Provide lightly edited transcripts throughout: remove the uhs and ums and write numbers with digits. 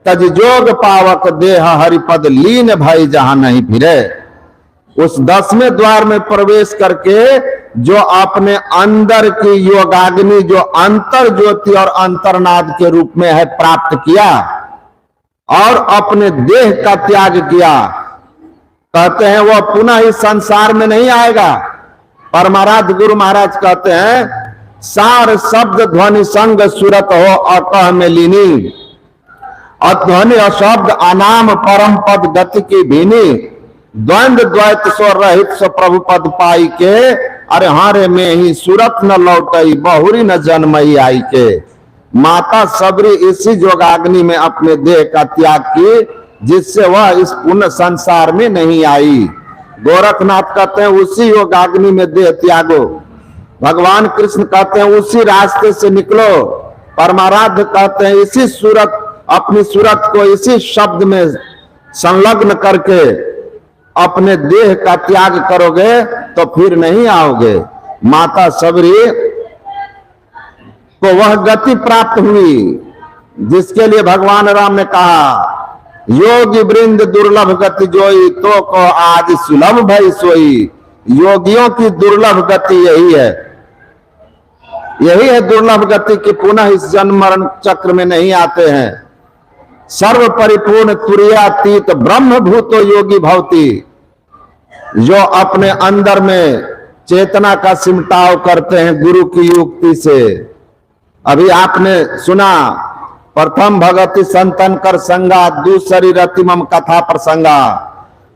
तज जोग पावक देह हरिपद लीन भाई जहां नहीं फिरे। उस 10वें द्वार में प्रवेश करके जो अपने अंदर की योगाग्नि जो अंतर ज्योति और अंतर्नाद के रूप में है प्राप्त किया और अपने देह का त्याग किया, कहते हैं वह पुनः इस संसार में नहीं आएगा। परमाराध्य गुरु महाराज कहते हैं सार शब्द ध्वनि संग सुरत हो अकह में लीनी, अध्वनि अशब्द अनाम परम पद गति की भीनी, द्वंद द्वैत सो रहित सो प्रभु पद पाई के, अरे हारे में ही सूरत न लौटई बहुरी न जन्मई आई के। माता सबरी इसी जोगाग्नि में अपने देह का त्याग की जिससे वह इस पुण्य संसार में नहीं आई। गोरखनाथ कहते हैं उसी योगाग्नि में देह त्यागो। भगवान कृष्ण कहते हैं उसी रास्ते से निकलो। परमाराध्य कहते हैं इसी सूरत, अपनी सूरत को इसी शब्द में संलग्न करके अपने देह का त्याग करोगे तो फिर नहीं आओगे। माता सबरी को वह गति प्राप्त हुई जिसके लिए भगवान राम ने कहा योगी वृंद दुर्लभ गति जोई तो को आज सुलभ भई सोई। योगियों की दुर्लभ गति यही है, यही है दुर्लभ गति कि पुनः इस जन्म मरण चक्र में नहीं आते हैं। सर्व परिपूर्ण तुरीयातीत ब्रह्म भूतो योगी भवती, जो अपने अंदर में चेतना का सिमटाव करते हैं गुरु की युक्ति से। अभी आपने सुना प्रथम भगति संतन कर संगा दूसरी रतिमम कथा प्रसंगा,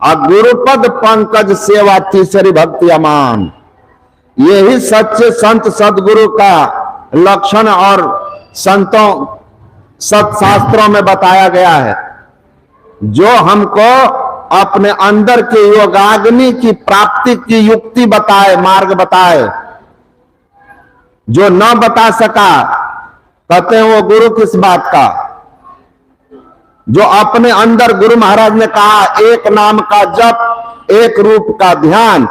और गुरुपद पंकज सेवा तीसरी भक्ति अमान। यही सच्चे संत सदगुरु का लक्षण और संतों सत्शास्त्रों में बताया गया है। जो हमको अपने अंदर के योगाग्नि की प्राप्ति की युक्ति बताए, मार्ग बताए, जो न बता सका कहते हैं वो गुरु किस बात का। जो अपने अंदर गुरु महाराज ने कहा एक नाम का जप, एक रूप का ध्यान,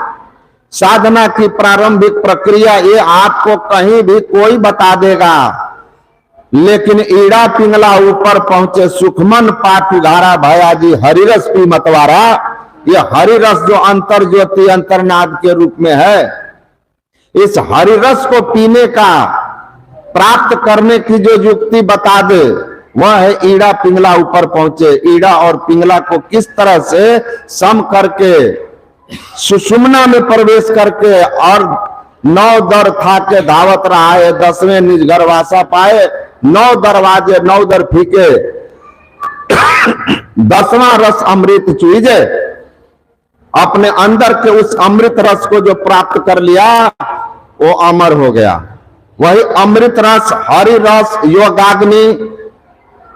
साधना की प्रारंभिक प्रक्रिया, ये आपको कहीं भी कोई बता देगा, लेकिन ईड़ा पिंगला ऊपर पहुंचे सुखमन पाठ उघारा भयाजी हरिरस पी मतवारा। ये हरिरस जो अंतर ज्योति अंतर्नाद के रूप में है, इस हरिरस को पीने का प्राप्त करने की जो युक्ति बता दे वह है ईड़ा पिंगला ऊपर पहुंचे। ईड़ा और पिंगला को किस तरह से सम करके सुषुम्ना में प्रवेश करके और 9 दर था के धावत रहा है, 10वें निज घर वासा पाए, 9 दरवाजे 9 दर फीके, 10वां रस अमृत चूजे। अपने अंदर के उस अमृत रस को जो प्राप्त कर लिया वो अमर हो गया। वही अमृत रस, हरि रस, योगाग्नि,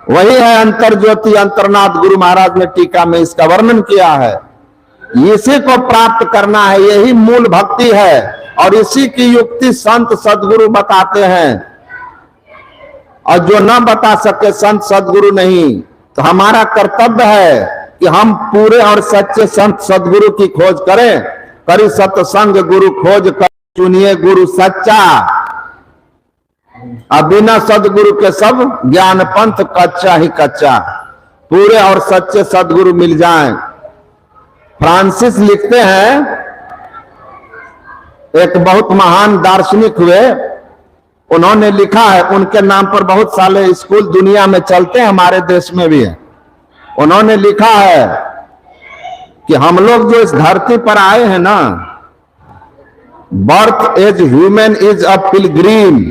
वही है अंतर ज्योति अंतर्नाद। गुरु महाराज ने टीका में इसका वर्णन किया है। इसी को प्राप्त करना है, यही मूल भक्ति है और इसी की युक्ति संत सदगुरु बताते हैं। और जो न बता सके संत सदगुरु नहीं, तो हमारा कर्तव्य है कि हम पूरे और सच्चे संत सदगुरु की खोज करें। करी सत्संग गुरु खोज कर चुनिए गुरु सच्चा, अब बिना सदगुरु के सब ज्ञान पंथ कच्चा ही कच्चा। पूरे और सच्चे सदगुरु मिल जाएं। फ्रांसिस लिखते हैं, एक बहुत महान दार्शनिक हुए, उन्होंने लिखा है, उनके नाम पर बहुत सारे स्कूल दुनिया में चलते हैं, हमारे देश में भी है। उन्होंने लिखा है कि हम लोग जो इस धरती पर आए हैं ना, birth as human is a pilgrim,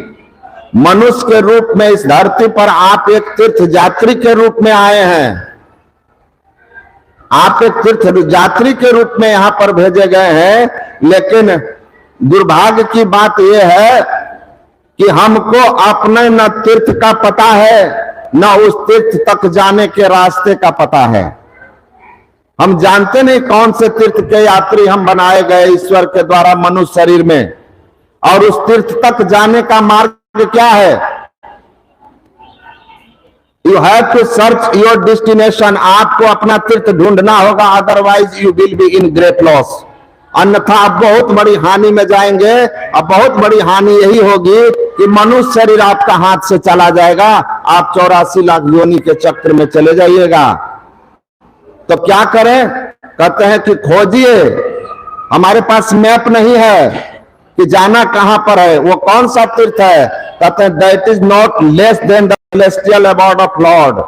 मनुष्य के रूप में इस धरती पर आप एक तीर्थ यात्री के रूप में आए हैं। आप एक तीर्थ यात्री के रूप में यहां पर भेजे गए हैं, लेकिन दुर्भाग्य की बात यह है कि हमको अपने न तीर्थ का पता है न उस तीर्थ तक जाने के रास्ते का पता है। हम जानते नहीं कौन से तीर्थ के यात्री हम बनाए गए ईश्वर के द्वारा मनुष्य शरीर में, और उस तीर्थ तक जाने का मार्ग क्या है। You have to search your destination, आपको अपना तीर्थ ढूंढना होगा, otherwise you will be in great loss. अन्यथा आप बहुत बड़ी हानि में जाएंगे। अब बहुत बड़ी हानि यही होगी कि मनुष्य शरीर आपका हाथ से चला जाएगा, आप 84 लाख योनि के चक्र में चले जाइएगा। तो क्या करें? कहते हैं कि खोजिए। हमारे पास मैप नहीं है कि जाना कहां पर है, वो कौन सा तीर्थ है। कहते हैं that is not less than the celestial abode of lord.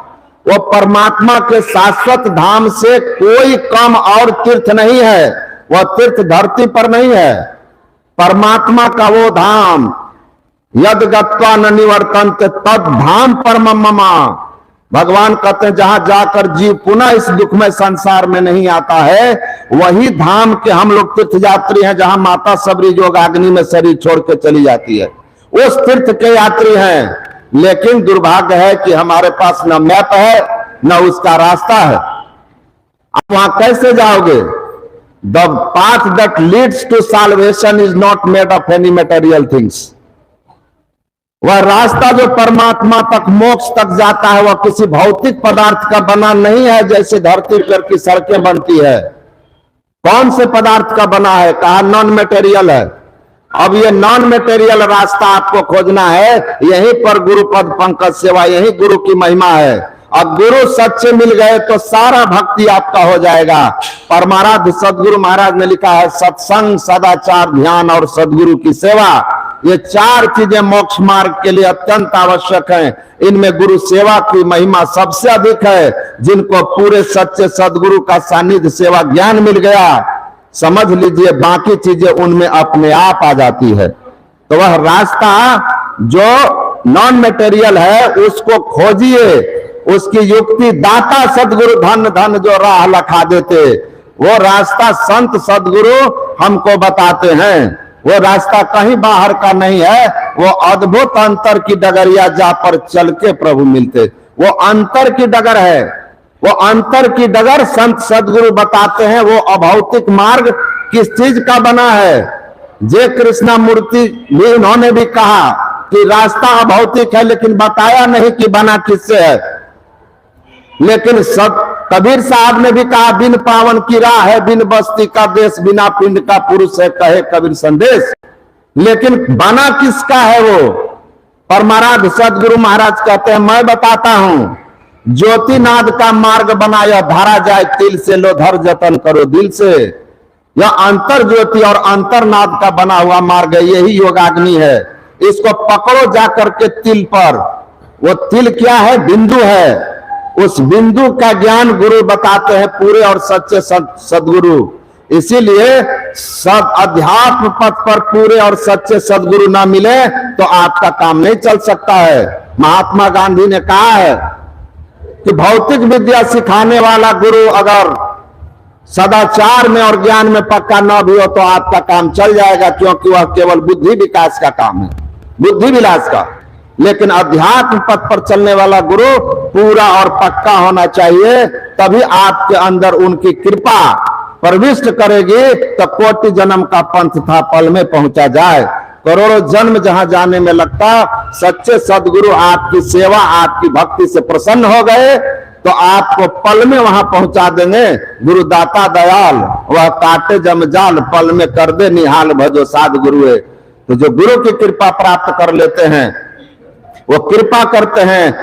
वो परमात्मा के शाश्वत धाम से कोई कम और तीर्थ नहीं है। वह तीर्थ धरती पर नहीं है, परमात्मा का वो धाम। यद गत्वा न निवर्तन्त तद धाम परमम मम। भगवान कहते हैं जहां जाकर जीव पुनः इस दुखमय संसार में नहीं आता है, वही धाम के हम लोग तीर्थ यात्री हैं। जहां माता सबरी योगाग्नि में शरीर छोड़ के चली जाती है, उस तीर्थ के यात्री हैं। लेकिन दुर्भाग्य है कि हमारे पास न मैप है न उसका रास्ता है। आप वहां कैसे जाओगे? The path that leads to salvation is not made of any material things. वह रास्ता जो परमात्मा तक, मोक्ष तक जाता है, वह किसी भौतिक पदार्थ का बना नहीं है। जैसे धरती पर की सड़कें बनती है, कौन से पदार्थ का बना है? कहा नॉन मटेरियल है। अब ये नॉन मटेरियल रास्ता आपको खोजना है। यहीं पर गुरु पद पंकज सेवा, यही गुरु की महिमा है। अब गुरु सच्चे मिल गए तो सारा भक्ति आपका हो जाएगा। परमाराध्य सदगुरु महाराज ने लिखा है सत्संग, सदाचार, ध्यान और सदगुरु की सेवा, ये 4 चीजें मोक्ष मार्ग के लिए अत्यंत आवश्यक हैं। इनमें गुरु सेवा की महिमा सबसे अधिक है। जिनको पूरे सच्चे सदगुरु का सानिध्य सेवा ज्ञान मिल गया, समझ लीजिए बाकी चीजें उनमें अपने आप आ जाती है। तो वह रास्ता जो नॉन मटेरियल है उसको खोजिए। उसकी युक्ति दाता सदगुरु धन धन जो राह लखा देते, वो रास्ता संत सदगुरु हमको बताते हैं। वो रास्ता कहीं बाहर का नहीं है, वो अद्भुत अंतर की डगरिया जा पर चल के प्रभु मिलते। वो अंतर की डगर है, वो अंतर की डगर संत सदगुरु बताते हैं। वो अभौतिक मार्ग किस चीज का बना है? जय कृष्णा मूर्ति भी उन्होंने भी कहा कि रास्ता अभौतिक है, लेकिन बताया नहीं कि बना किससे है। लेकिन सब कबीर साहब ने भी कहा बिन पावन की राह है, बिन बस्ती का देश, बिना पिंड का पुरुष है, कहे कबीर संदेश। लेकिन बना किसका है? वो परमाराध्य सदगुरु महाराज कहते हैं मैं बताता हूं, ज्योतिनाद का मार्ग बनाया धारा जाए तिल से, लो धर जतन करो दिल से। यह अंतर ज्योति और अंतरनाद का बना हुआ मार्ग है, यही योगाग्नि है। इसको पकड़ो जाकर के तिल पर। वो तिल क्या है? बिंदु है। उस बिंदु का ज्ञान गुरु बताते हैं, पूरे और सच्चे सदगुरु। इसीलिए सब अध्यात्म पथ पर पूरे और सच्चे सदगुरु ना मिले तो आपका काम नहीं चल सकता है। महात्मा गांधी ने कहा है कि भौतिक विद्या सिखाने वाला गुरु अगर सदाचार में और ज्ञान में पक्का न भी हो तो आपका काम चल जाएगा, क्योंकि वह केवल बुद्धि विकास का काम है, बुद्धि विलास का। लेकिन अध्यात्म पथ पर चलने वाला गुरु पूरा और पक्का होना चाहिए, तभी आपके अंदर उनकी कृपा प्रविष्ट करेगी। तो कोटि जन्म का पंथ था पल में पहुंचा जाए। करोड़ों जन्म जहां जाने में लगता, सच्चे सदगुरु आपकी सेवा, आपकी भक्ति से प्रसन्न हो गए तो आपको पल में वहां पहुंचा देंगे। गुरु दाता दयाल, वह काटे जमजाल, पल में कर दे निहाल, भजो साध गुरु है। तो जो गुरु की कृपा प्राप्त कर लेते हैं, वो कृपा करते हैं,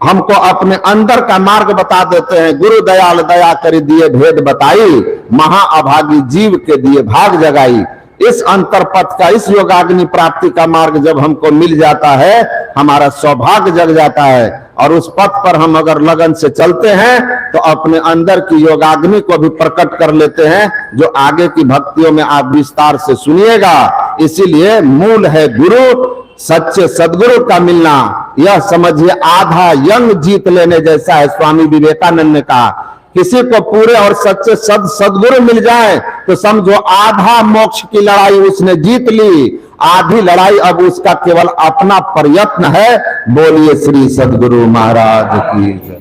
हमको अपने अंदर का मार्ग बता देते हैं। गुरु दयाल दया करी दिए भेद बताई, महाअभागी जीव के दिए भाग जगाई। इस अंतर पथ का, इस योगाग्नि प्राप्ति का मार्ग जब हमको मिल जाता है, हमारा सौभाग्य जग जाता है। और उस पथ पर हम अगर लगन से चलते हैं तो अपने अंदर की योगाग्नि को भी प्रकट कर लेते हैं, जो आगे की भक्तियों में आप विस्तार से सुनिएगा। इसीलिए मूल है गुरु, सच्चे सदगुरु का मिलना। यह समझिए आधा यंग जीत लेने जैसा है। स्वामी विवेकानंद ने कहा किसी को पूरे और सच्चे सदगुरु मिल जाए तो समझो आधा मोक्ष की लड़ाई उसने जीत ली। आधी लड़ाई अब उसका केवल अपना प्रयत्न है। बोलिए श्री सदगुरु महाराज की जय।